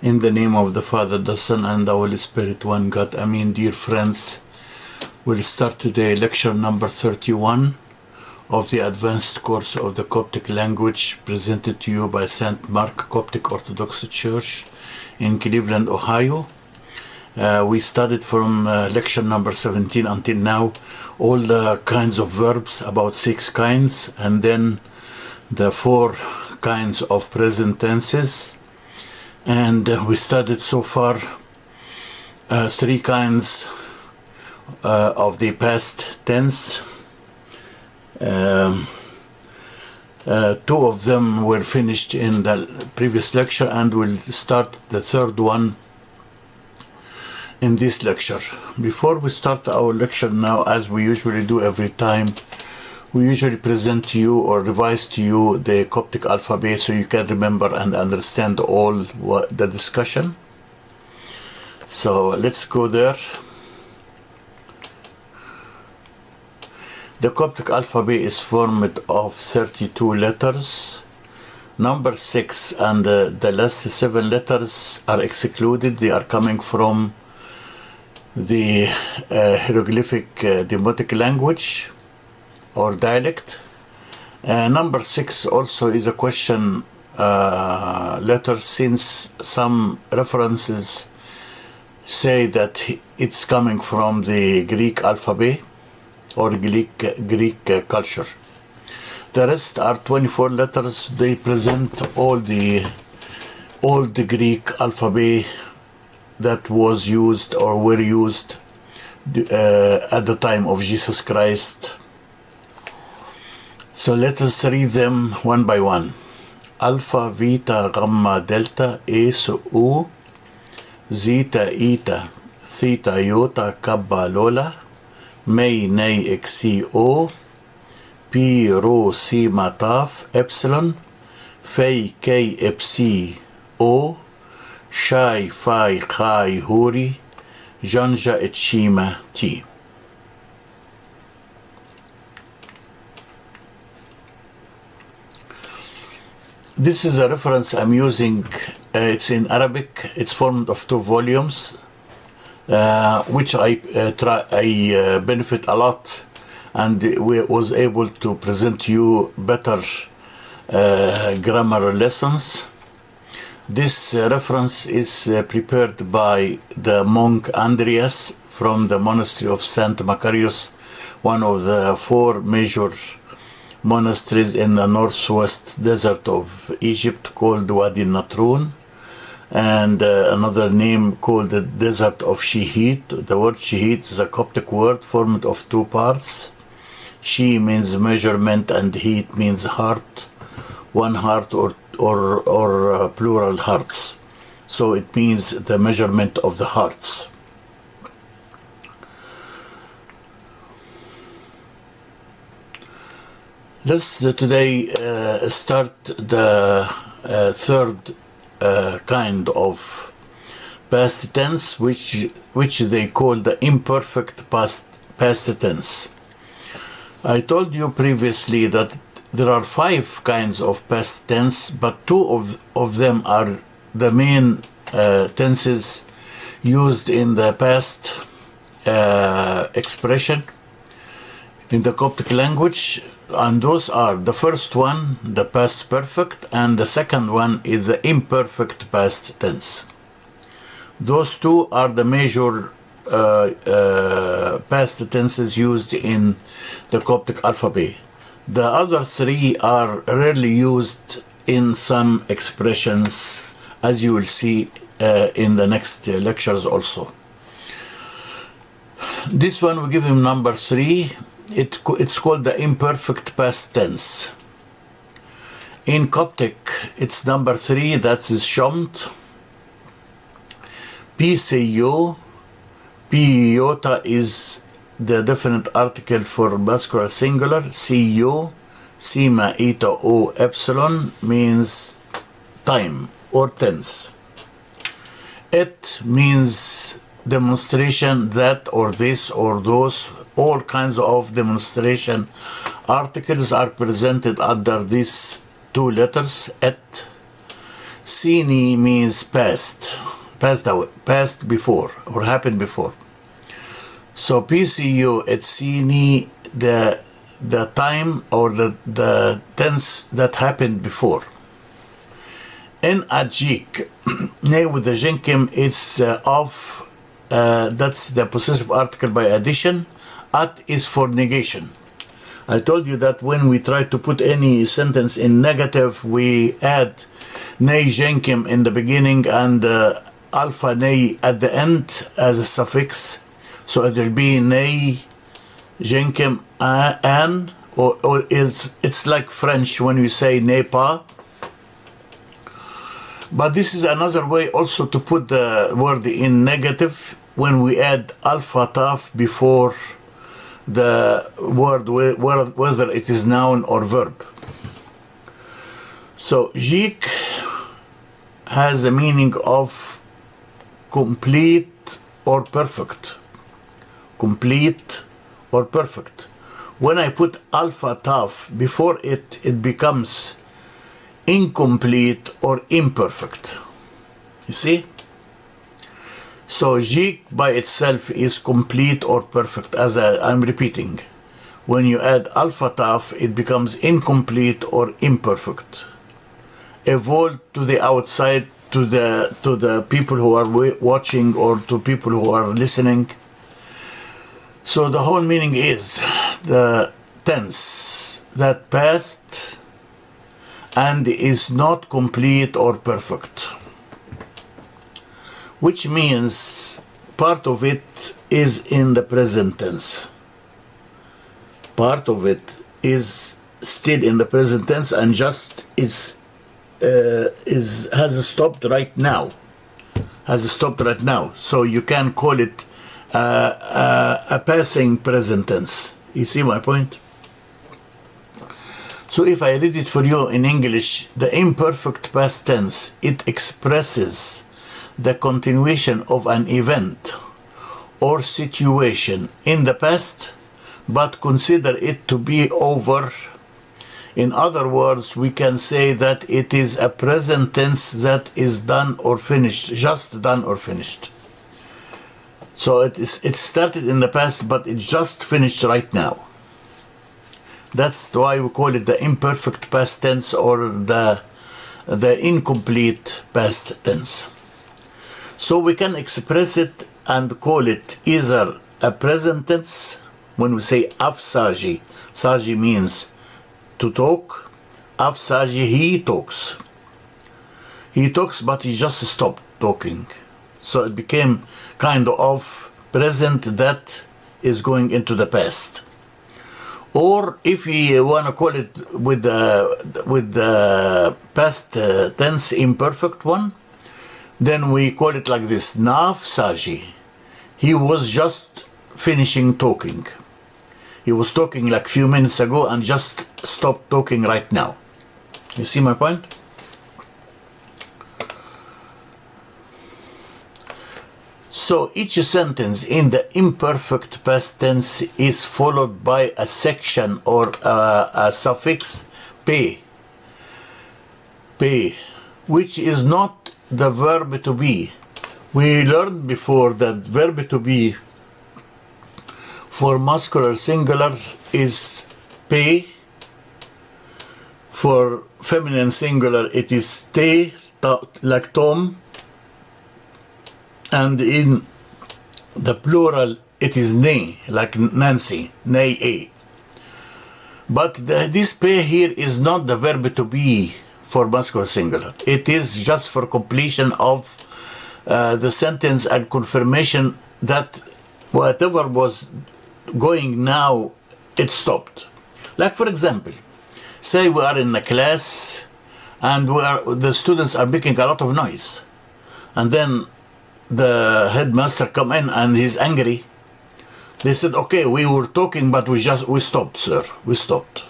In the name of the Father, the Son, and the Holy Spirit, one God. Amen. Dear friends, we'll start today lecture number 31 of the advanced course of the Coptic language presented to you by St. Mark Coptic Orthodox Church in Cleveland, Ohio. We studied from lecture number 17 until now all the kinds of verbs, about 6 kinds, and then the 4 kinds of present tenses. And we studied so far 3 kinds of the past tense. 2 of them were finished in the previous lecture, and we'll start the 3rd one in this lecture. Before we start our lecture now, as we usually do every time, we usually present to you or revise to you the Coptic alphabet so you can remember and understand all the discussion. So let's go there. The Coptic alphabet is formed of 32 letters. Number 6 and the last 7 letters are excluded. They are coming from the hieroglyphic demotic language or dialect. Number 6 also is a question letter, since some references say that it's coming from the Greek alphabet or Greek culture. The rest are 24 letters. They present all the Greek alphabet that was used or were used at the time of Jesus Christ. So let us read them one by one. Alpha, Vita, Gamma, Delta, A, So, U, Zeta, Eta, Theta, Iota, Kappa, Lola, May, Nay, Xi, O, Pi, Rho, Sigma, Taf, Epsilon, Phi, K, Epsi, O, Shai, Phi, Chi, Huri, Janja, Etshima, T. This is a reference I'm using. It's in Arabic. It's formed of 2 volumes, which I benefit a lot, and was able to present you better grammar lessons. This reference is prepared by the monk Andreas from the monastery of St. Macarius, one of the 4 major monasteries in the northwest desert of Egypt, called Wadi Natrun, and another name called the desert of Shihit. The word Shihit is a Coptic word formed of 2 parts. Shi means measurement and Hit means heart, one heart or plural hearts. So it means the measurement of the hearts. Let's today start the 3rd kind of past tense, which they call the imperfect past tense. I told you previously that there are 5 kinds of past tense, but 2 of them are the main tenses used in the past expression in the Coptic language. And those are, the first one, the past perfect, and the second one is the imperfect past tense. Those 2 are the major past tenses used in the Coptic alphabet. The other 3 are rarely used in some expressions, as you will see in the next lectures also. This one we give him number 3. It's called the imperfect past tense. In Coptic, it's number 3, that is Shomt. Piseyo, Iota is the definite article for masculine singular. Siyo, Sima, Eta, O, Epsilon means time or tense. It means demonstration, that or this or those. All kinds of demonstration articles are presented under this two letters, et. Sini means past, passed away, passed before, or happened before. So PCU, et sini, the time or the tense that happened before. In ajik, nay with the jenkim, it's of, that's the possessive article by addition. At is for negation. I told you that when we try to put any sentence in negative, we add nay jenkim in the beginning and alpha nay at the end as a suffix. So it will be nay jenkim an, or it's like French when you say n'est pas. But this is another way also to put the word in negative when we add alpha taf before the word, whether it is noun or verb. So jik has a meaning of complete or perfect. Complete or perfect. When I put alpha taf before it, it becomes incomplete or imperfect. You see? So jik by itself is complete or perfect, as I'm repeating. When you add alpha taf, it becomes incomplete or imperfect. Evolve to the outside, to the people who are watching or to people who are listening. So the whole meaning is the tense that passed and is not complete or perfect, which means part of it is in the present tense. Part of it is still in the present tense and just has stopped right now. Has stopped right now. So you can call it a passing present tense. You see my point? So if I read it for you in English, the imperfect past tense, it expresses the continuation of an event or situation in the past, but consider it to be over. In other words, we can say that it is a present tense that is done or finished, just done or finished. So it started in the past, but it's just finished right now. That's why we call it the imperfect past tense or the incomplete past tense. So we can express it and call it either a present tense when we say af saji. Saji means to talk. Af saji, he talks. He talks, but he just stopped talking. So it became kind of present that is going into the past. Or if you want to call it with the past tense imperfect one, then we call it like this: Naf Saji. He was just finishing talking. He was talking like a few minutes ago and just stopped talking right now. You see my point? So each sentence in the imperfect past tense is followed by a section or a suffix pe, which is not the verb to be. We learned before that verb to be for masculine singular is pe. For feminine singular it is te, like Tom. And in the plural, it is nay, like Nancy, nay a. But this pe here is not the verb to be for masculine singular. It is just for completion of the sentence and confirmation that whatever was going now, it stopped. Like for example, say we are in a class and the students are making a lot of noise. And then the headmaster come in and he's angry. They said, okay, we were talking, but we stopped, sir. We stopped.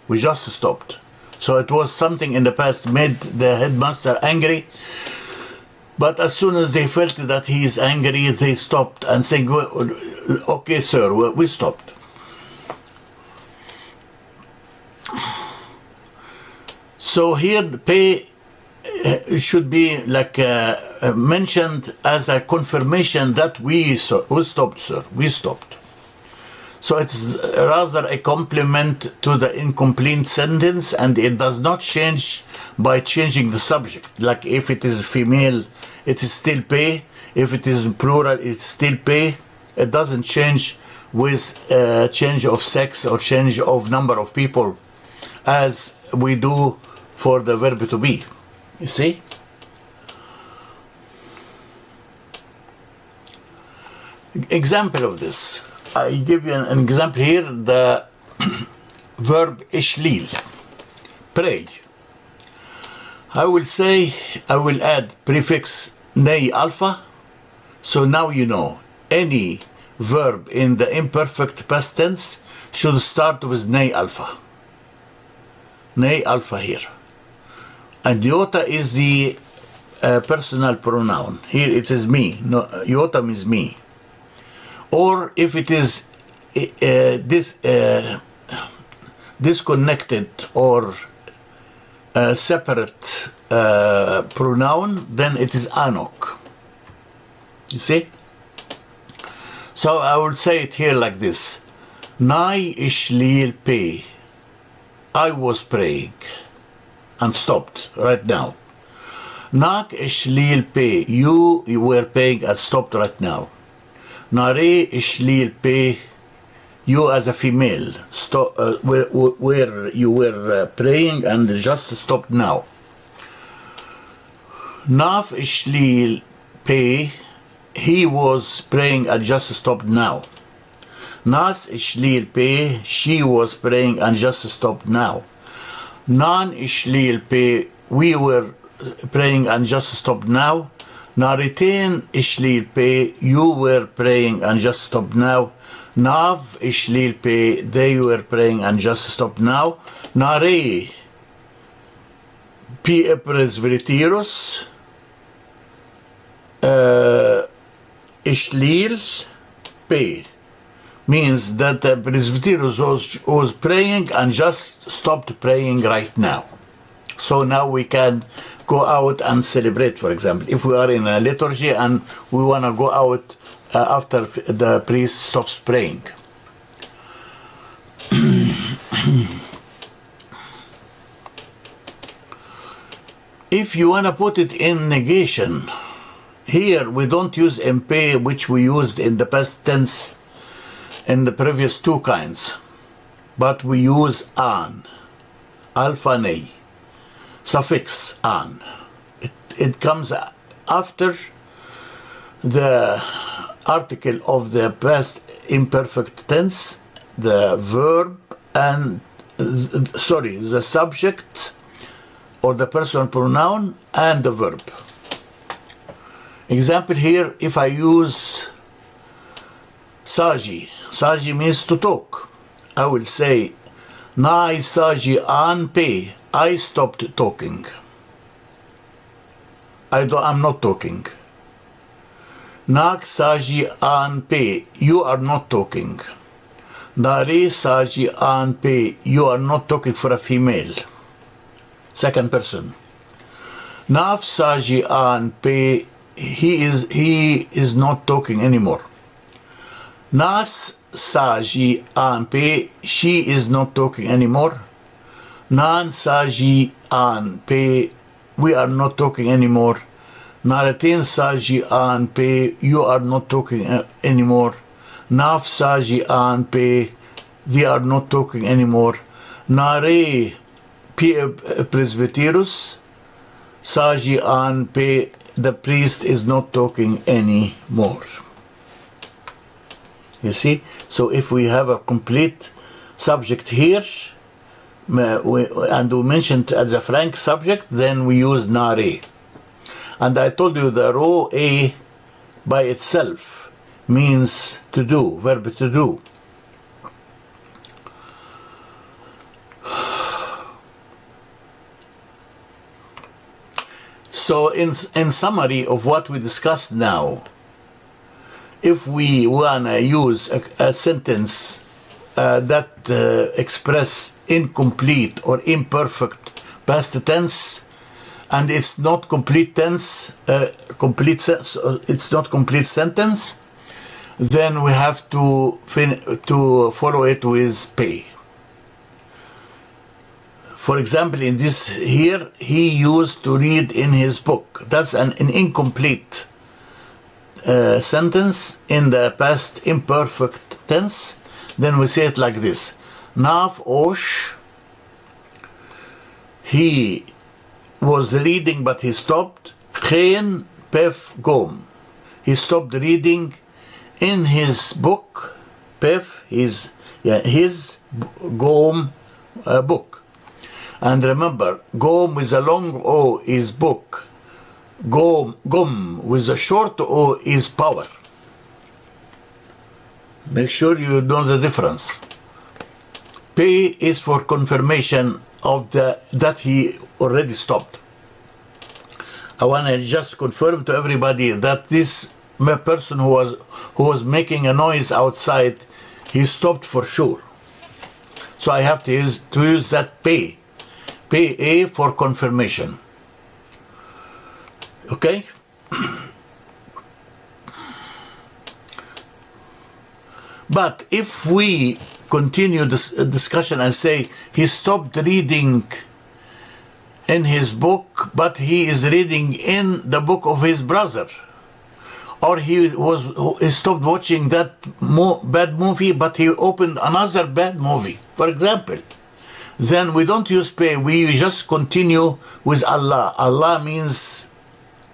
We just stopped. So it was something in the past made the headmaster angry. But as soon as they felt that he is angry, they stopped and said, okay, sir, we stopped. So here the pay should be like mentioned as a confirmation that we stopped, sir. We stopped. So it's rather a complement to the incomplete sentence, and it does not change by changing the subject. Like if it is female, it is still pay. If it is plural, it's still pay. It doesn't change with change of sex or change of number of people as we do for the verb to be. You see? Example of this. I give you an example here. The verb ishlil, pray. I will add prefix nay alpha. So now you know any verb in the imperfect past tense should start with nay alpha. Nay alpha here. And iota is the personal pronoun. Here it is me. No, iota means me. Or if it is disconnected or separate pronoun, then it is anok. You see? So I will say it here like this. Nai ishlil pay. I was praying and stopped right now. Nak ishlil pay. You were praying and stopped right now. Nare ishlil pay. You as a female, where you were praying and just stopped now. Naf ishlil pay. He was praying and just stopped now. Nas ishlil pay. She was praying and just stopped now. Nan ishlil pay. We were praying and just stopped now. Naritain ishlil pay. You were praying and just stopped now. Nav ishlil pay. They were praying and just stopped now. Nare pi presbyteros. Ishlil pay means that the presbyteros was praying and just stopped praying right now. So now we can go out and celebrate, for example. If we are in a liturgy and we want to go out after the priest stops praying. If you want to put it in negation, here we don't use mp, which we used in the past tense in the previous two kinds, but we use an, alpha nay, suffix an. It comes after the article of the past imperfect tense, the verb, and the subject or the personal pronoun and the verb. Example here, if I use saji, saji means to talk. I will say, Nai saji an pe. I stopped talking. I'm not talking. Nak saji an pe. You are not talking. Nare saji an pe. You are not talking for a female. Second person. Naf saji an pe. He is not talking anymore. Nas saji an pe. She is not talking anymore. Nan saji an pe. We are not talking anymore. Naratin saji an pe. You are not talking anymore. Naf saji an pe. They are not talking anymore. Nare presbyteros saji an pe. The priest is not talking anymore. You see? So if we have a complete subject here, and we mentioned as a frank subject, then we use nare. And I told you the raw a by itself means to do, verb to do. So in summary of what we discussed now, if we want to use a sentence that express incomplete or imperfect past tense, and it's not complete tense, it's not complete sentence, then we have to follow it with pay. For example, in this here, he used to read in his book. That's an incomplete sentence in the past imperfect tense. Then we say it like this: Nav Osh, he was reading but he stopped. Geen Pef Gom, he stopped reading in his book. Pef, his Gom, book. And remember, Gom with a long O is book. Gom with a short O is power. Make sure you know the difference. Pay is for confirmation of that he already stopped. I want to just confirm to everybody that this person who was making a noise outside, he stopped for sure. So I have to use that pay. Pay A for confirmation. Okay? But if we continue this discussion and say he stopped reading in his book, but he is reading in the book of his brother, or he stopped watching that bad movie, but he opened another bad movie, for example, then we don't use pay, we just continue with Allah. Allah means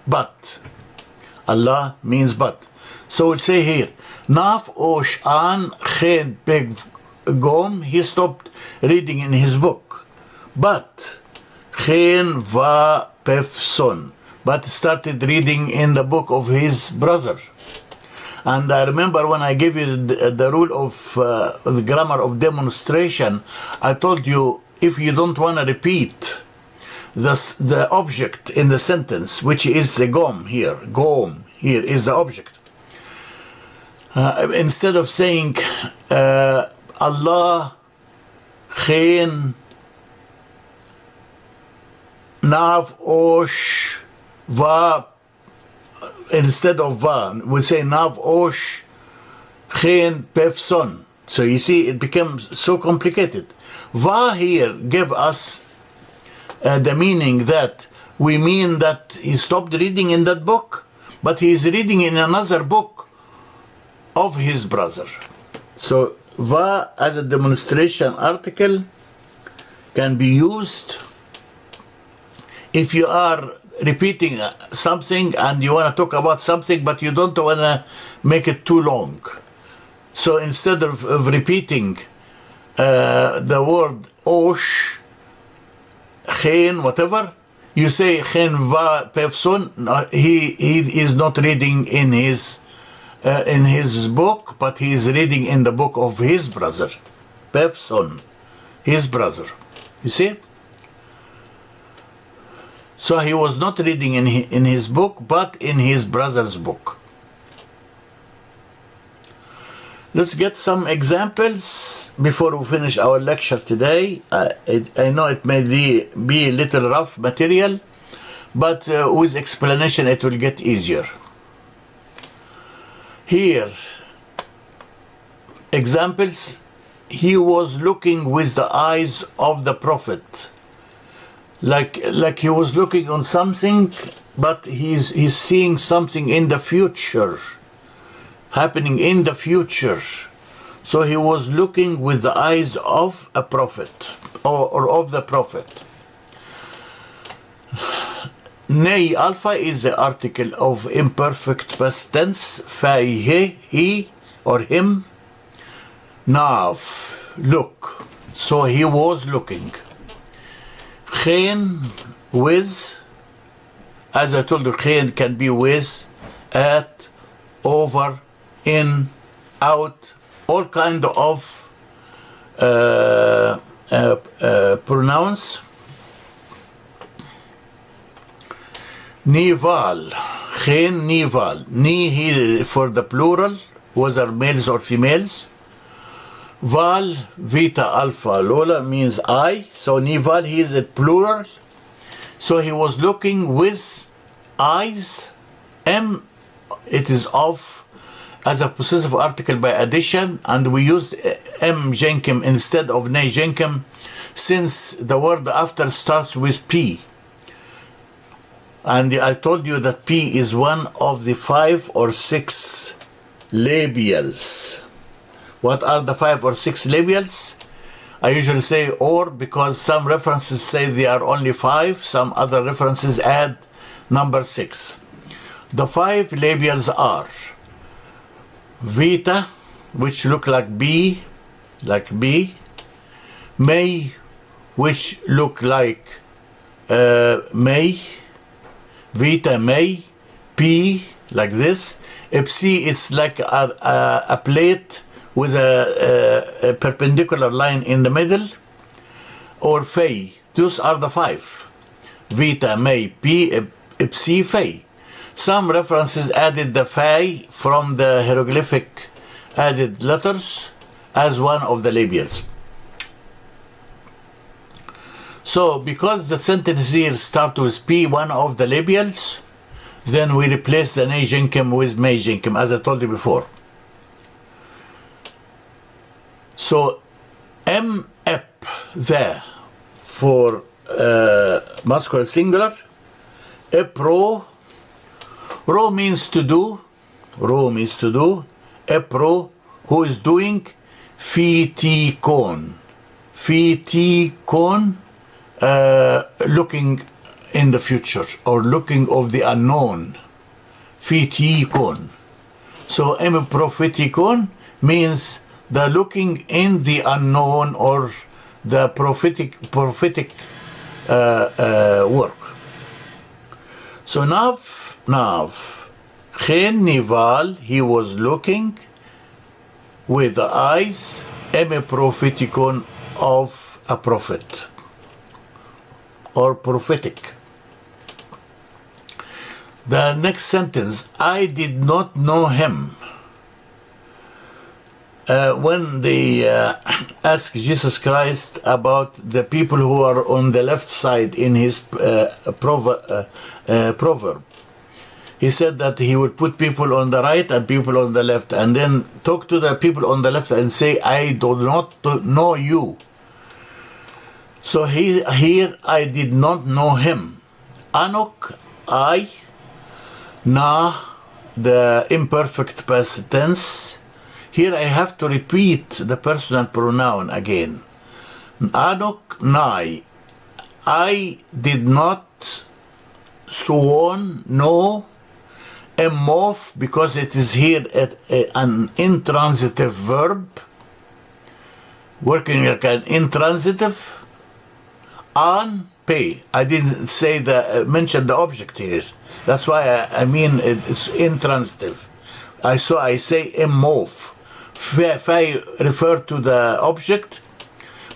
but. Allah means but. So we'll say here, Naf Osh An Khen Peg Gom, he stopped reading in his book. But Khen Va Pef Son, but started reading in the book of his brother. And I remember when I gave you the rule of the grammar of demonstration, I told you if you don't want to repeat the object in the sentence, which is the gom here is the object. Instead of saying Allah Khain Nav Osh Va, instead of Va, we say Nav Osh Khain Pef Son. So you see, it becomes so complicated. Va here give us the meaning that we mean that he stopped reading in that book, but he is reading in another book of his brother. So Va as a demonstration article can be used if you are repeating something and you want to talk about something, but you don't want to make it too long. So instead of repeating the word Osh, Khain, whatever, you say Khain Va Pefson. He is not reading in his book, but he is reading in the book of his brother. Pefson, his brother. You see? So he was not reading in his book, but in his brother's book. Let's get some examples before we finish our lecture today. I know it may be a little rough material, but with explanation it will get easier. Here, examples. He was looking with the eyes of the prophet. Like he was looking on something, but he's seeing something in the future, happening in the future. So he was looking with the eyes of a prophet, or of the prophet. Nay alpha is the article of imperfect past tense. Faihe, he or him. Nav, look. So he was looking. Khain, with. As I told you, khain can be with, at, over, in, out, all kind of pronouns. Nival, khain nival. Ni here for the plural, whether males or females. Val, Vita, Alpha, Lola means I. So Nival, he is a plural. So he was looking with eyes. M, it is of as a possessive article by addition, and we used M Jenkim instead of Ne Jenkim since the word after starts with P. And I told you that P is one of the 5 or 6 labials. What are the 5 or 6 labials? I usually say or, because some references say they are only 5, some other references add number 6. The 5 labials are Vita, which look like B, May, which look like May, Vita, May, P, like this. Psi, it's like a plate with a perpendicular line in the middle, or Fei. Those are the 5. Vita, May, P, Psi, Fei. Some references added the Fei from the hieroglyphic added letters as one of the labials. So because the sentence here starts with P, one of the labials, then we replace the Ne Jenkim with Me Jenkim, as I told you before. So M, Ep, there for masculine singular. Ep, Ro. Ro means to do. Ep, Ro, who is doing. Fi, Ti, Kon. Looking in the future, or looking of the unknown. Fi, Ti, Kon. So em prophetikon means the looking in the unknown, or the prophetic work. So Nav, Chen Nival, he was looking with the eyes, em prophetikon, of a prophet, or prophetic. The next sentence, I did not know him. When they ask Jesus Christ about the people who are on the left side in his proverb, he said that he would put people on the right and people on the left, and then talk to the people on the left and say, I do not know you. So here, I did not know him. Anok, I. Na, the imperfect past tense. Here I have to repeat the personal pronoun again. Anok, Nai. I did not know Emof, because it is here an intransitive verb, working like an intransitive. An, pay. I didn't say mention the object here. That's why I mean it's intransitive. I say emof. Fai refer to the object,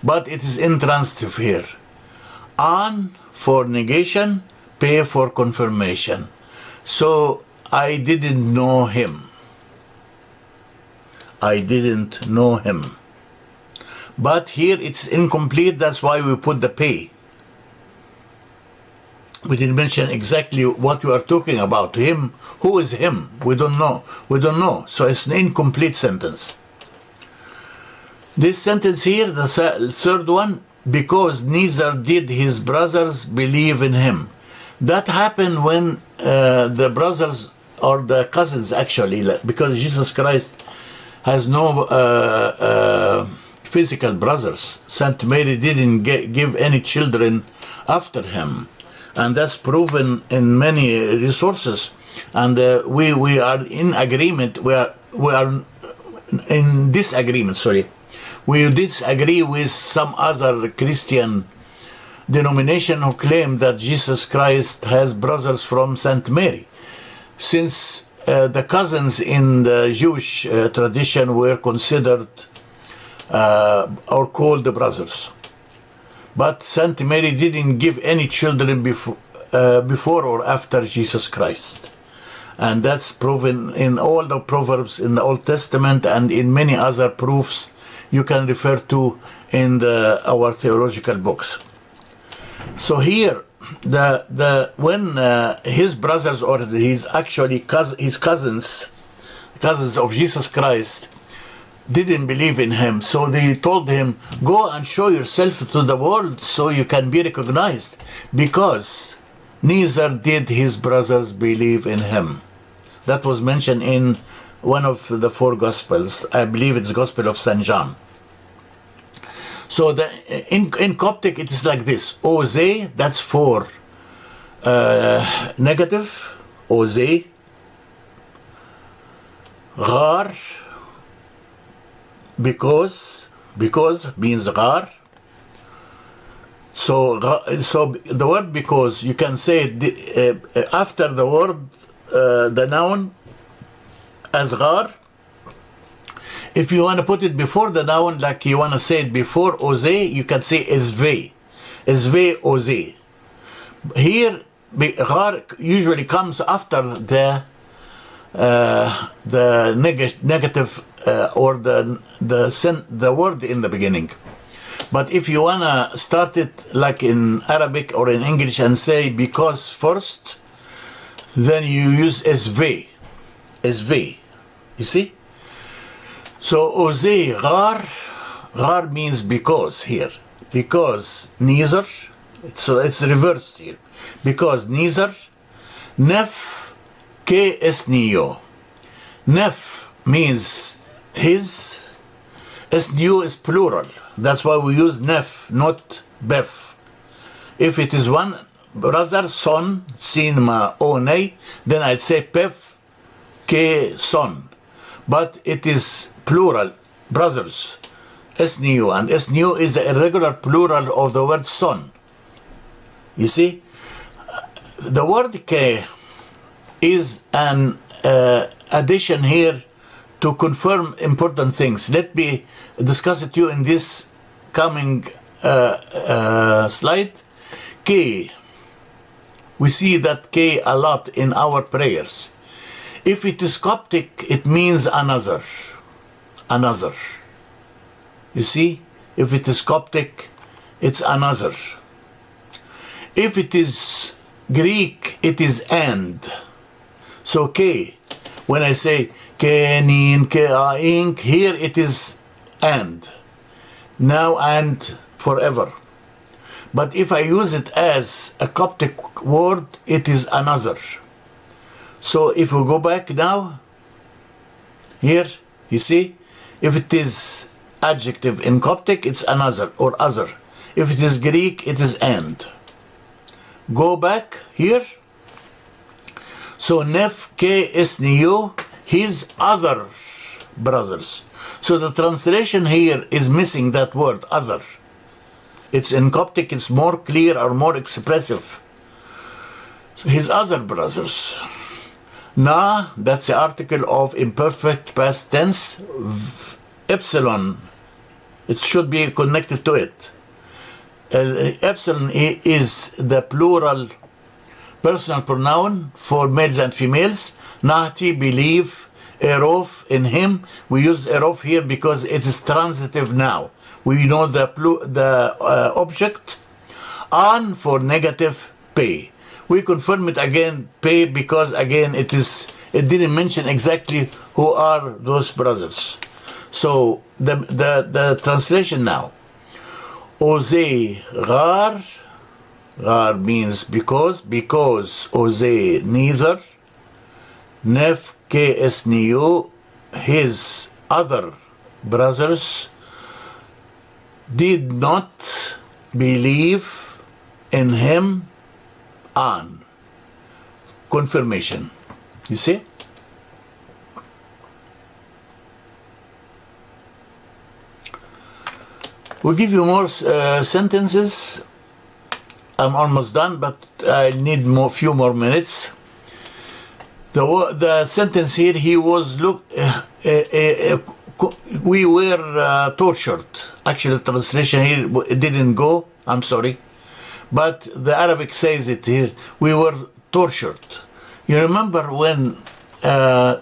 but it is intransitive here. An for negation, pay for confirmation. So I didn't know him. But here it's incomplete, that's why we put the pay. We didn't mention exactly what you are talking about. Him, who is him? We don't know. So it's an incomplete sentence. This sentence here, the third one, because neither did his brothers believe in him. That happened when the brothers, or the cousins actually, because Jesus Christ has no physical brothers. Saint Mary didn't give any children after him. And that's proven in many resources. And we are in agreement, we are in disagreement, We disagree with some other Christian denomination who claim that Jesus Christ has brothers from Saint Mary. Since the cousins in the Jewish tradition were considered or called the brothers. But Saint Mary didn't give any children before or after Jesus Christ. And that's proven in all the Proverbs in the Old Testament and in many other proofs you can refer to in our theological books. So here, when his brothers, or his actually his cousins of Jesus Christ, didn't believe in him, so they told him, go and show yourself to the world so you can be recognized, because neither did his brothers believe in him. That was mentioned in one of the four Gospels. I believe it's Gospel of St. John. So in Coptic, it is like this. Oze, that's for negative. Oze. Gar, because means gar. So the word because, you can say after the word, the noun as gar. If you want to put it before the noun, like you want to say it before oze, you can say esve oze. Here, gar usually comes after the negative or the word in the beginning. But if you wanna start it like in Arabic or in English and say because first, then you use esve. You see? So oze gar means because here. Because neither, so it's reversed here. Because neither, nef ke esnio. Nef means his, esnio is plural. That's why we use nef, not bef. If it is one brother, son, sinma, one, then I'd say pef ke son. But it is plural, brothers, esnio, and esnio is the irregular plural of the word son. You see, the word ke is an addition here to confirm important things. Let me discuss it to you in this coming slide. K, we see that K a lot in our prayers. If it is Coptic, it means another. You see, if it is Coptic, it's another. If it is Greek, it is and. So K, when I say kenin, ke'aink, here it is and. Now and forever. But if I use it as a Coptic word, it is another. So if we go back now, here, you see, if it is adjective in Coptic, it's another or other. If it is Greek, it is and. Go back here. So nef ke esniyo, his other brothers. So the translation here is missing that word, other. It's in Coptic, it's more clear or more expressive. So his other brothers. Na, that's the article of imperfect past tense. Epsilon, it should be connected to it. Epsilon is the plural personal pronoun for males and females. Nahti, believe. Erof, in him. We use erof here because it is transitive now. We know the object. An for negative, pay. We confirm it again, pay, because again it didn't mention exactly who are those brothers. So the translation now. Oze gar means because oze neither. Nef ke esniyo, his other brothers did not believe in him. An, confirmation. You see? We'll give you more sentences. I'm almost done, but I need few more minutes. The sentence here, he was we were tortured. Actually, the translation here it didn't go. I'm sorry. But the Arabic says it here, we were tortured. You remember when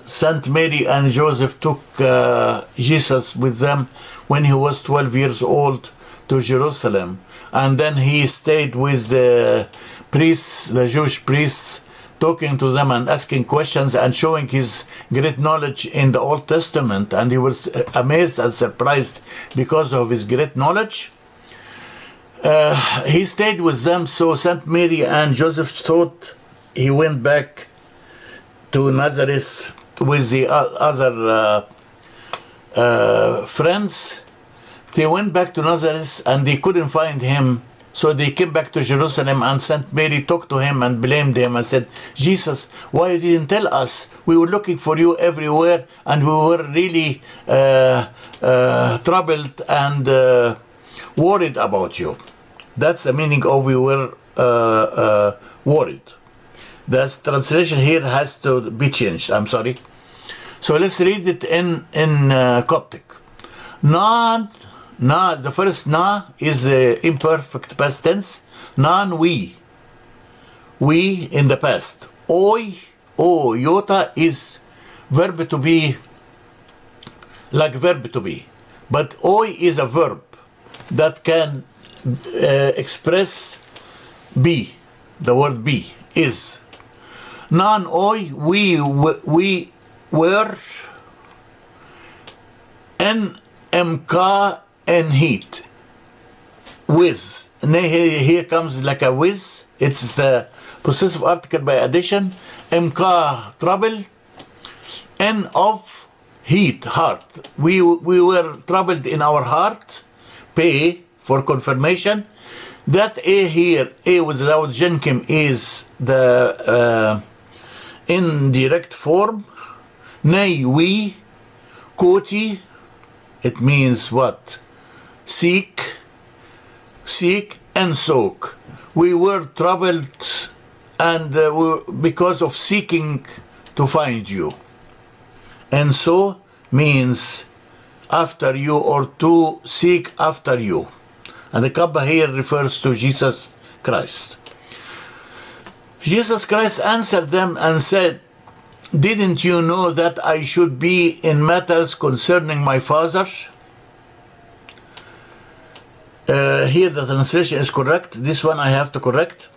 Saint Mary and Joseph took Jesus with them when he was 12 years old to Jerusalem. And then he stayed with the priests, the Jewish priests, talking to them and asking questions and showing his great knowledge in the Old Testament. And he was amazed and surprised because of his great knowledge. He stayed with them, so Saint Mary and Joseph thought he went back to Nazareth with the other friends. They went back to Nazareth and they couldn't find him. So they came back to Jerusalem, and Saint Mary talked to him and blamed him and said, Jesus, why you didn't tell us? We were looking for you everywhere and we were really troubled and worried about you. That's the meaning of we were worried. The translation here has to be changed. I'm sorry. So let's read it in Coptic. The first na is imperfect past tense. Nan we. We in the past. Oi, o, iota is verb to be, like verb to be. But oi is a verb that can express be. The word be is. Nan oi, we were NMK and heat. With. Here comes like a with. It's the possessive article by addition. MK trouble. N of heat, heart. We were troubled in our heart. P for confirmation. That A here, A without genkim, is the indirect form. Nay, we. Koti, it means what? Seek, and soak. We were troubled and because of seeking to find you. And so means after you, or to seek after you. And the Kabbah here refers to Jesus Christ. Jesus Christ answered them and said, didn't you know that I should be in matters concerning my Father? Here the translation is correct. This one I have to correct.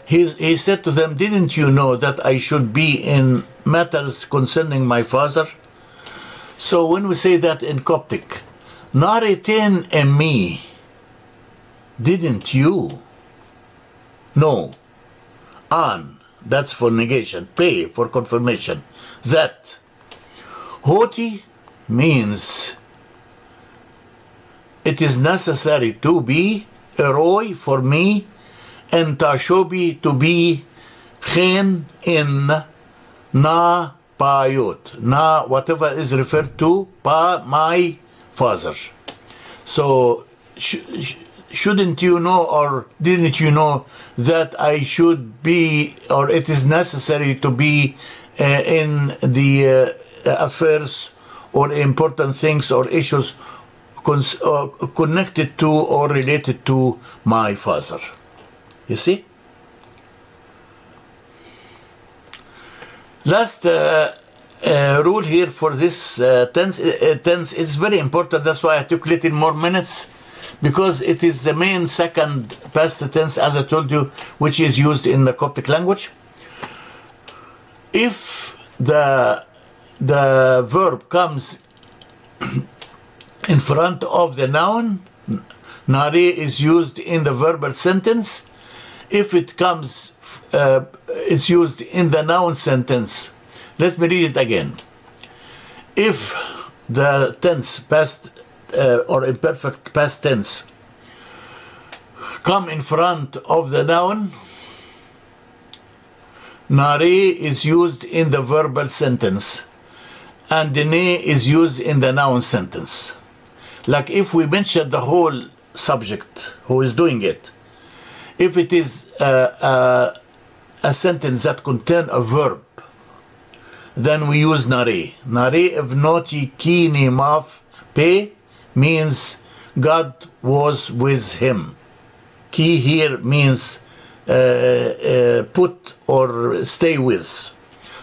He said to them, didn't you know that I should be in matters concerning my Father? So when we say that in Coptic, Naritin and me, didn't you? No. An, that's for negation. Pe, for confirmation. That. Hoti means it is necessary to be, eroi for me, and tashobi to be, chen in, na payot. Na, whatever is referred to, pa, my Father. So, shouldn't you know, or didn't you know that I should be, or it is necessary to be in the affairs or important things or issues connected to or related to my Father? You see? Last rule here for this tense is very important. That's why I took a little more minutes, because it is the main second past tense, as I told you, which is used in the Coptic language. If the verb comes in front of the noun, nare is used in the verbal sentence. If it comes, it's used in the noun sentence. Let me read it again. If the tense past or imperfect past tense come in front of the noun, nare is used in the verbal sentence and ne is used in the noun sentence. Like if we mention the whole subject who is doing it, if it is a sentence that contains a verb, then we use nare. Nare evnoti kini maf pe means God was with him. Ki here means put or stay with.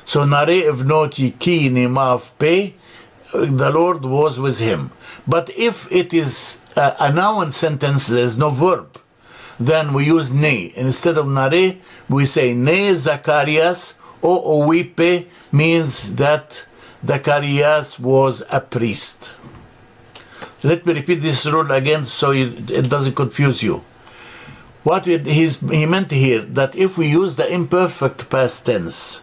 So nare evnoti ki nimav pe, the Lord was with him. But if it is a noun sentence, there's no verb, then we use ne. Instead of nare, we say ne Zacharias o owipe, means that Zacharias was a priest. Let me repeat this rule again so it doesn't confuse you. What he meant here, that if we use the imperfect past tense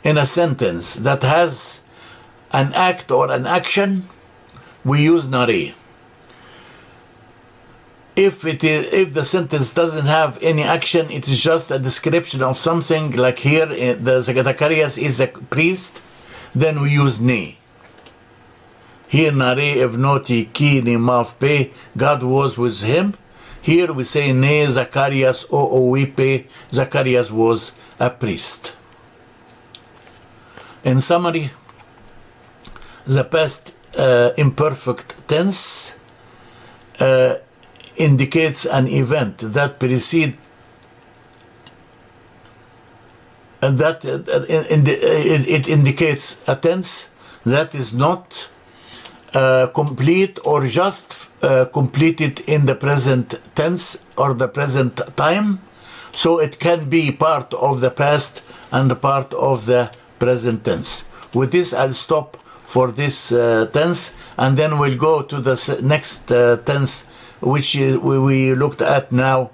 in a sentence that has an act or an action, we use nare. If the sentence doesn't have any action, it is just a description of something, like here, the Zacharias is a priest, then we use ne. Here, nare evnoti ki nimav pe, God was with him. Here we say ne Zacharias o owipe, Zacharias was a priest. In summary, the past imperfect tense indicates an event that precedes, and that it indicates a tense that is not complete or just completed in the present tense or the present time. So it can be part of the past and part of the present tense. With this, I'll stop for this tense, and then we'll go to the next tense, which we looked at now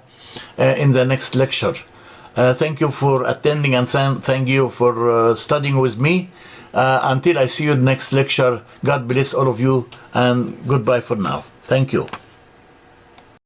in the next lecture. Thank you for attending, and thank you for studying with me. Until I see you next lecture, God bless all of you, and goodbye for now. Thank you.